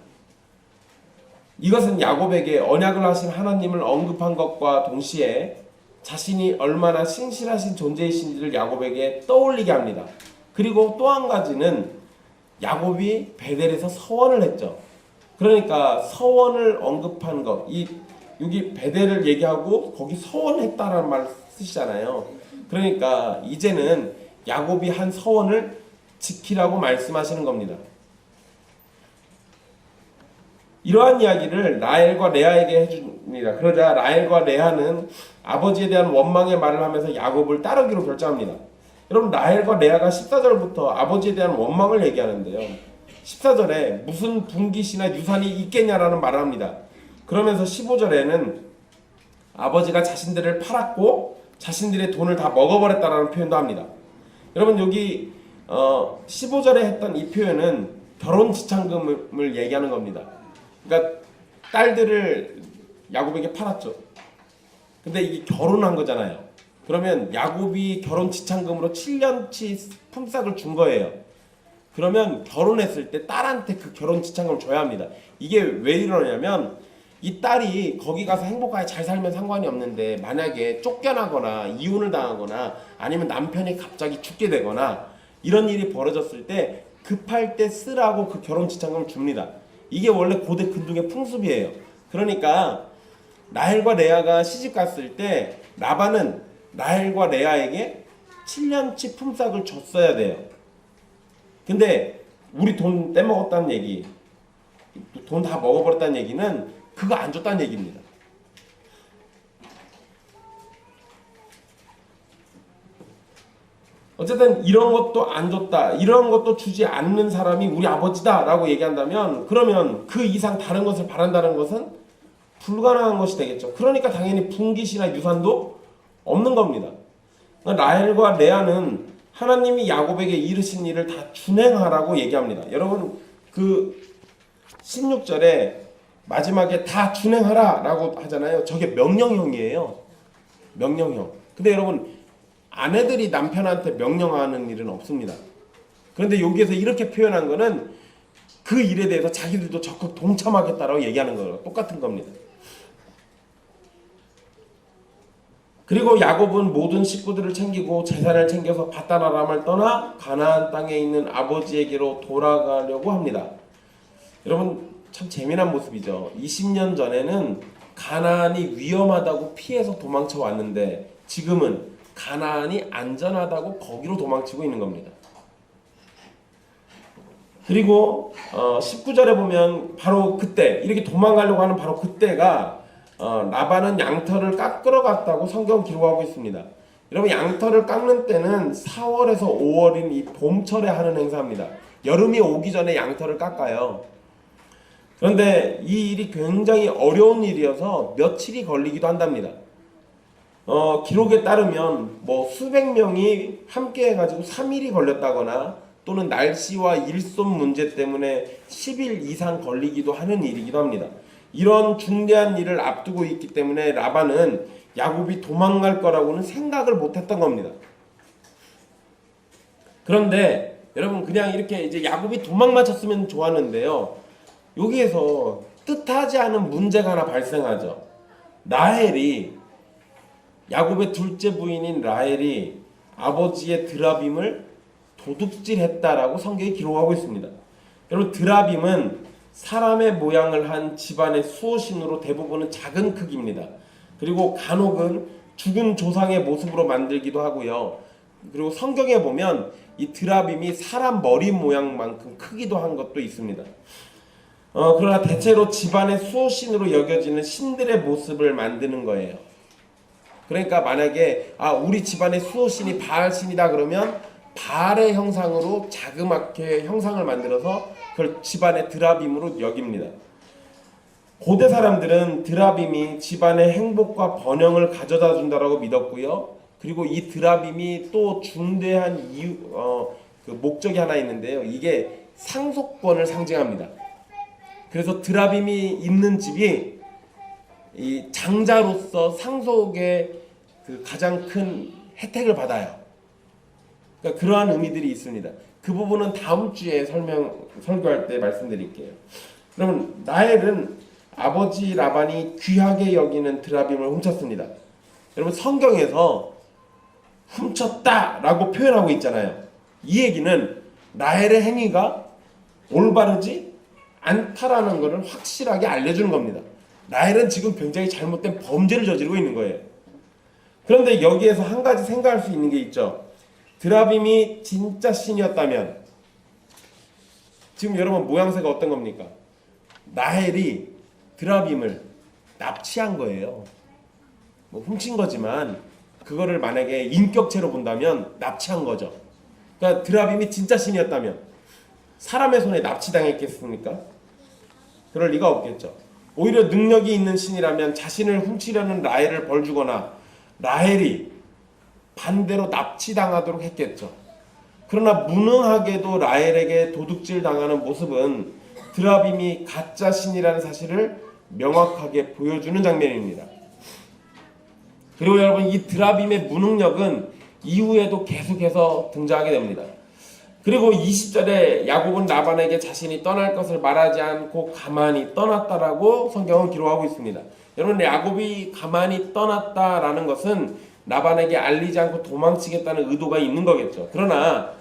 이것은 야곱에게 언약을 하신 하나님을 언급한 것과 동시에 자신이 얼마나 신실하신 존재이신지를 야곱에게 떠올리게 합니다. 그리고 또 한 가지는 야곱이 베델에서 서원을 했죠. 그러니까 서원을 언급한 것, 여기 베델을 얘기하고 거기 서원했다라는 말 쓰시잖아요. 그러니까 이제는 야곱이 한 서원을 지키라고 말씀하시는 겁니다. 이러한 이야기를 라헬과 레아에게 해줍니다. 그러자 라헬과 레아는 아버지에 대한 원망의 말을 하면서 야곱을 따르기로 결정합니다. 여러분, 라헬과 레아가 14절부터 아버지에 대한 원망을 얘기하는데요. 14절에 무슨 분깃이나 유산이 있겠냐라는 말을 합니다. 그러면서 15절에는 아버지가 자신들을 팔았고 자신들의 돈을 다 먹어버렸다라는 표현도 합니다. 여러분, 여기 15절에 했던 이 표현은 결혼 지참금을 얘기하는 겁니다. 그러니까 딸들을 야곱에게 팔았죠. 근데 이게 결혼한 거잖아요. 그러면 야곱이 결혼 지참금으로 7년치 품삯을 준 거예요. 그러면 결혼했을 때 딸한테 그 결혼 지참금을 줘야 합니다. 이게 왜 이러냐면 이 딸이 거기 가서 행복하게 잘 살면 상관이 없는데 만약에 쫓겨나거나 이혼을 당하거나 아니면 남편이 갑자기 죽게 되거나 이런 일이 벌어졌을 때 급할 때 쓰라고 그 결혼 지참금을 줍니다. 이게 원래 고대 근동의 풍습이에요. 그러니까 라헬과 레아가 시집 갔을 때 라반은 라헬과 레아에게 7년치 품삯을 줬어야 돼요. 근데 우리 돈 떼먹었다는 얘기, 돈 다 먹어버렸다는 얘기는 그거 안 줬다는 얘기입니다. 어쨌든 이런 것도 안 줬다, 이런 것도 주지 않는 사람이 우리 아버지다 라고 얘기한다면, 그러면 그 이상 다른 것을 바란다는 것은 불가능한 것이 되겠죠. 그러니까 당연히 분깃이나 유산도 없는 겁니다. 라헬과 레아는 하나님이 야곱에게 이르신 일을 다 준행하라고 얘기합니다. 여러분, 그 16절에 마지막에 다 준행하라 라고 하잖아요. 저게 명령형이에요. 명령형. 근데 여러분, 아내들이 남편한테 명령하는 일은 없습니다. 그런데 여기에서 이렇게 표현한 거는 그 일에 대해서 자기들도 적극 동참하겠다라고 얘기하는 거예요. 똑같은 겁니다. 그리고 야곱은 모든 식구들을 챙기고 재산을 챙겨서 바단 아람을 떠나 가나안 땅에 있는 아버지에게로 돌아가려고 합니다. 여러분, 참 재미난 모습이죠. 20년 전에는 가나안이 위험하다고 피해서 도망쳐 왔는데 지금은 가나안이 안전하다고 거기로 도망치고 있는 겁니다. 그리고 19절에 보면 바로 그때, 이렇게 도망가려고 하는 바로 그때가 라반은 양털을 깎으러 갔다고 성경 기록하고 있습니다. 여러분, 양털을 깎는 때는 4월에서 5월인 이 봄철에 하는 행사입니다. 여름이 오기 전에 양털을 깎아요. 그런데 이 일이 굉장히 어려운 일이어서 며칠이 걸리기도 한답니다. 기록에 따르면 뭐 수백 명이 함께 해가지고 3일이 걸렸다거나 또는 날씨와 일손 문제 때문에 10일 이상 걸리기도 하는 일이기도 합니다. 이런 중대한 일을 앞두고 있기 때문에 라반은 야곱이 도망갈 거라고는 생각을 못했던 겁니다. 그런데 여러분 그냥 이렇게 이제 야곱이 도망만 쳤으면 좋았는데요. 여기에서 뜻하지 않은 문제가 하나 발생하죠. 라헬이 야곱의 둘째 부인인 라헬이 아버지의 드라빔을 도둑질했다라고 성경이 기록하고 있습니다. 여러분 드라빔은 사람의 모양을 한 집안의 수호신으로 대부분은 작은 크기입니다. 그리고 간혹은 죽은 조상의 모습으로 만들기도 하고요. 그리고 성경에 보면 이 드라빔이 사람 머리 모양만큼 크기도 한 것도 있습니다. 그러나 대체로 집안의 수호신으로 여겨지는 신들의 모습을 만드는 거예요. 그러니까 만약에 우리 집안의 수호신이 바알신이다 그러면 바알의 형상으로 자그맣게 형상을 만들어서 그걸 집안의 드라빔으로 여깁니다. 고대 사람들은 드라빔이 집안의 행복과 번영을 가져다 준다라고 믿었고요. 그리고 이 드라빔이 또 중대한 그 목적이 하나 있는데요. 이게 상속권을 상징합니다. 그래서 드라빔이 있는 집이 이 장자로서 상속의 그 가장 큰 혜택을 받아요. 그러니까 그러한 의미들이 있습니다. 그 부분은 다음 주에 설교할 때 말씀드릴게요. 그러면 라헬은 아버지 라반이 귀하게 여기는 드라빔을 훔쳤습니다. 여러분 성경에서 훔쳤다라고 표현하고 있잖아요. 이 얘기는 라헬의 행위가 올바르지 않다라는 것을 확실하게 알려주는 겁니다. 라헬은 지금 굉장히 잘못된 범죄를 저지르고 있는 거예요. 그런데 여기에서 한 가지 생각할 수 있는 게 있죠. 드라빔이 진짜 신이었다면 지금 여러분 모양새가 어떤 겁니까? 라헬이 드라빔을 납치한 거예요. 뭐 훔친 거지만 그거를 만약에 인격체로 본다면 납치한 거죠. 그러니까 드라빔이 진짜 신이었다면 사람의 손에 납치당했겠습니까? 그럴 리가 없겠죠. 오히려 능력이 있는 신이라면 자신을 훔치려는 라헬을 벌주거나 라헬이 반대로 납치당하도록 했겠죠. 그러나 무능하게도 라헬에게 도둑질 당하는 모습은 드라빔이 가짜 신이라는 사실을 명확하게 보여주는 장면입니다. 그리고 여러분 이 드라빔의 무능력은 이후에도 계속해서 등장하게 됩니다. 그리고 20절에 야곱은 라반에게 자신이 떠날 것을 말하지 않고 가만히 떠났다라고 성경은 기록하고 있습니다. 여러분 야곱이 가만히 떠났다라는 것은 라반에게 알리지 않고 도망치겠다는 의도가 있는 거겠죠. 그러나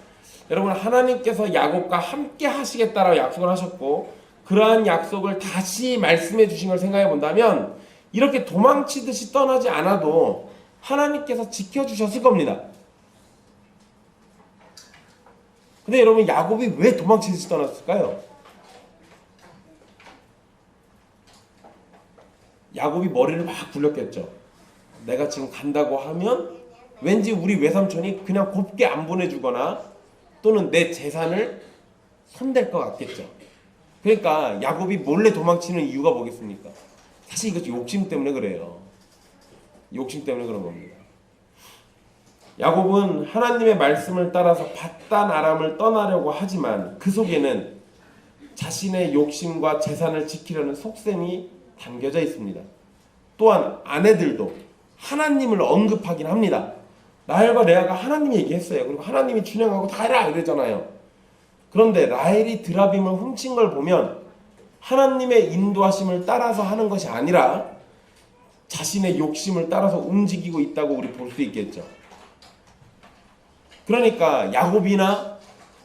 여러분 하나님께서 야곱과 함께 하시겠다라고 약속을 하셨고 그러한 약속을 다시 말씀해 주신 걸 생각해 본다면 이렇게 도망치듯이 떠나지 않아도 하나님께서 지켜주셨을 겁니다. 근데 여러분 야곱이 왜 도망치듯이 떠났을까요? 야곱이 머리를 막 굴렸겠죠. 내가 지금 간다고 하면 왠지 우리 외삼촌이 그냥 곱게 안 보내주거나 또는 내 재산을 손댈 것 같겠죠. 그러니까 야곱이 몰래 도망치는 이유가 뭐겠습니까? 사실 이것도 욕심 때문에 그래요. 욕심 때문에 그런 겁니다. 야곱은 하나님의 말씀을 따라서 밧단 아람을 떠나려고 하지만 그 속에는 자신의 욕심과 재산을 지키려는 속셈이 담겨져 있습니다. 또한 아내들도 하나님을 언급하긴 합니다. 라헬과 레아가 하나님 얘기했어요. 그리고 하나님이 춘향하고 다 해라 이러잖아요. 그런데 라헬이 드라빔을 훔친 걸 보면 하나님의 인도하심을 따라서 하는 것이 아니라 자신의 욕심을 따라서 움직이고 있다고 우리 볼 수 있겠죠. 그러니까 야곱이나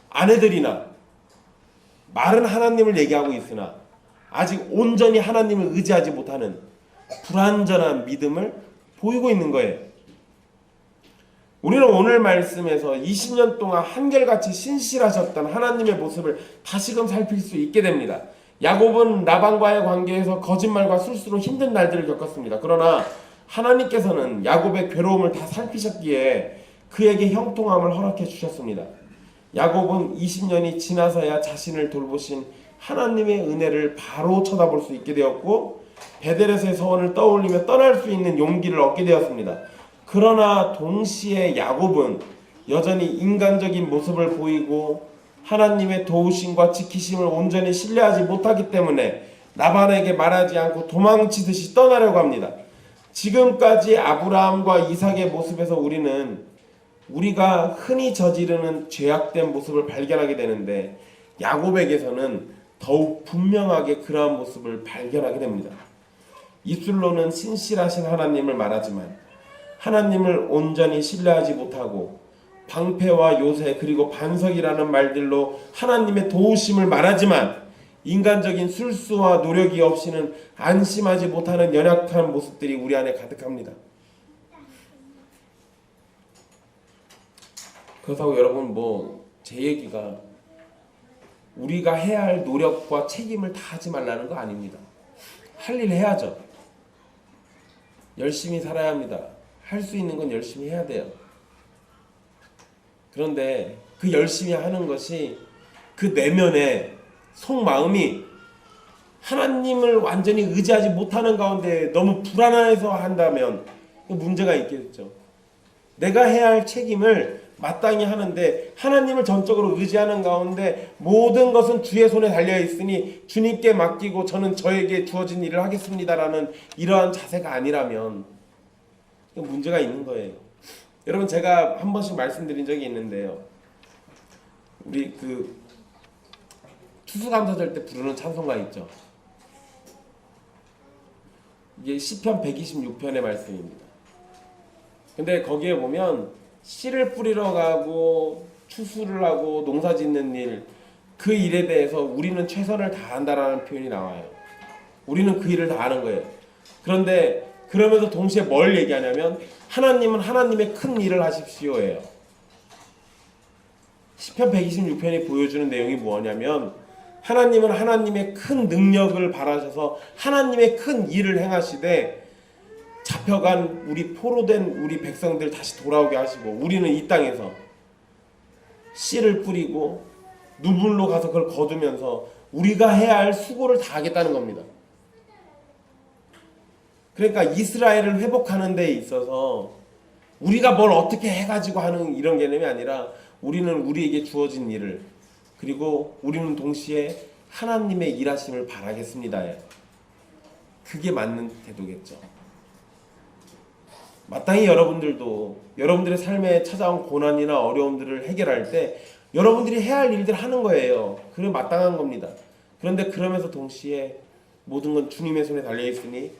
아내들이나 말은 하나님을 얘기하고 있으나 아직 온전히 하나님을 의지하지 못하는 불완전한 믿음을 보이고 있는 거예요. 우리는 오늘 말씀에서 20년 동안 한결같이 신실하셨던 하나님의 모습을 다시금 살필 수 있게 됩니다. 야곱은 라반과의 관계에서 거짓말과 술수로 힘든 날들을 겪었습니다. 그러나 하나님께서는 야곱의 괴로움을 다 살피셨기에 그에게 형통함을 허락해 주셨습니다. 야곱은 20년이 지나서야 자신을 돌보신 하나님의 은혜를 바로 쳐다볼 수 있게 되었고 베델에서의 서원을 떠올리며 떠날 수 있는 용기를 얻게 되었습니다. 그러나 동시에 야곱은 여전히 인간적인 모습을 보이고 하나님의 도우심과 지키심을 온전히 신뢰하지 못하기 때문에 라반에게 말하지 않고 도망치듯이 떠나려고 합니다. 지금까지 아브라함과 이삭의 모습에서 우리는 우리가 흔히 저지르는 죄악된 모습을 발견하게 되는데 야곱에게서는 더욱 분명하게 그러한 모습을 발견하게 됩니다. 입술로는 신실하신 하나님을 말하지만 하나님을 온전히 신뢰하지 못하고 방패와 요새 그리고 반석이라는 말들로 하나님의 도우심을 말하지만 인간적인 술수와 노력이 없이는 안심하지 못하는 연약한 모습들이 우리 안에 가득합니다. 그렇다고 여러분 제 얘기가 우리가 해야 할 노력과 책임을 다 하지 말라는 거 아닙니다. 할 일 해야죠. 열심히 살아야 합니다. 할 수 있는 건 열심히 해야 돼요. 그런데 그 열심히 하는 것이 그 내면의 속마음이 하나님을 완전히 의지하지 못하는 가운데 너무 불안해서 한다면 문제가 있겠죠. 내가 해야 할 책임을 마땅히 하는데 하나님을 전적으로 의지하는 가운데 모든 것은 주의 손에 달려 있으니 주님께 맡기고 저는 저에게 주어진 일을 하겠습니다라는 이러한 자세가 아니라면 문제가 있는 거예요. 여러분 제가 한 번씩 말씀드린 적이 있는데요. 우리 추수감사절 때 부르는 찬송가 있죠. 이게 시편 126편의 말씀입니다. 근데 거기에 보면 씨를 뿌리러 가고 추수를 하고 농사 짓는 일, 그 일에 대해서 우리는 최선을 다한다라는 표현이 나와요. 우리는 그 일을 다 하는 거예요. 그런데 그러면서 동시에 뭘 얘기하냐면 하나님은 하나님의 큰 일을 하십시오예요. 시편 126편이 보여주는 내용이 뭐냐면 하나님은 하나님의 큰 능력을 바라셔서 하나님의 큰 일을 행하시되 잡혀간 우리 포로된 우리 백성들 다시 돌아오게 하시고 우리는 이 땅에서 씨를 뿌리고 눈물로 가서 그걸 거두면서 우리가 해야 할 수고를 다 하겠다는 겁니다. 그러니까 이스라엘을 회복하는 데 있어서 우리가 뭘 어떻게 해가지고 하는 이런 개념이 아니라 우리는 우리에게 주어진 일을 그리고 우리는 동시에 하나님의 일하심을 바라겠습니다. 그게 맞는 태도겠죠. 마땅히 여러분들도 여러분들의 삶에 찾아온 고난이나 어려움들을 해결할 때 여러분들이 해야 할 일들 하는 거예요. 그게 마땅한 겁니다. 그런데 그러면서 동시에 모든 건 주님의 손에 달려있으니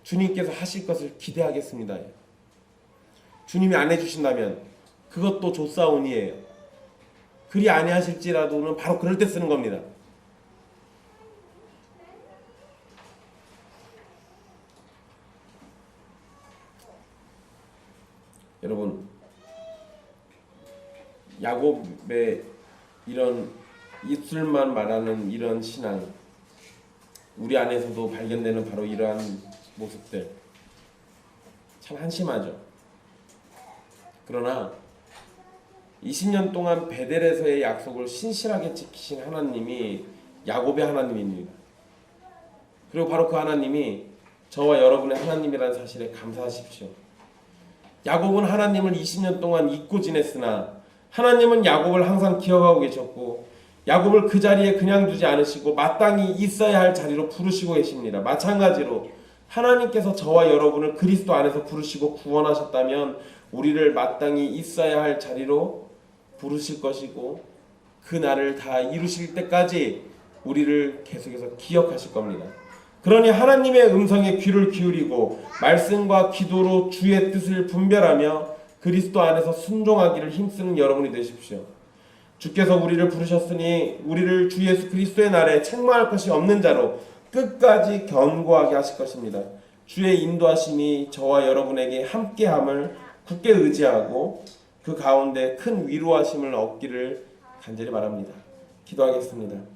주님께서 하실 것을 기대하겠습니다. 주님이 안 해주신다면 그것도 조사온이에요. 그리 아니하실지라도는 바로 그럴 때 쓰는 겁니다. 여러분, 야곱의 이런 입술만 말하는 이런 신앙, 우리 안에서도 발견되는 바로 이러한 모습들 참 한심하죠. 그러나 20년 동안 베델에서의 약속을 신실하게 지키신 하나님이 야곱의 하나님입니다. 그리고 바로 그 하나님이 저와 여러분의 하나님이라는 사실에 감사하십시오. 야곱은 하나님을 20년 동안 잊고 지냈으나 하나님은 야곱을 항상 기억하고 계셨고 야곱을 그 자리에 그냥 두지 않으시고 마땅히 있어야 할 자리로 부르시고 계십니다. 마찬가지로 하나님께서 저와 여러분을 그리스도 안에서 부르시고 구원하셨다면 우리를 마땅히 있어야 할 자리로 부르실 것이고 그 날을 다 이루실 때까지 우리를 계속해서 기억하실 겁니다. 그러니 하나님의 음성에 귀를 기울이고 말씀과 기도로 주의 뜻을 분별하며 그리스도 안에서 순종하기를 힘쓰는 여러분이 되십시오. 주께서 우리를 부르셨으니 우리를 주 예수 그리스도의 날에 책망할 것이 없는 자로 끝까지 견고하게 하실 것입니다. 주의 인도하심이 저와 여러분에게 함께함을 굳게 의지하고 그 가운데 큰 위로하심을 얻기를 간절히 바랍니다. 기도하겠습니다.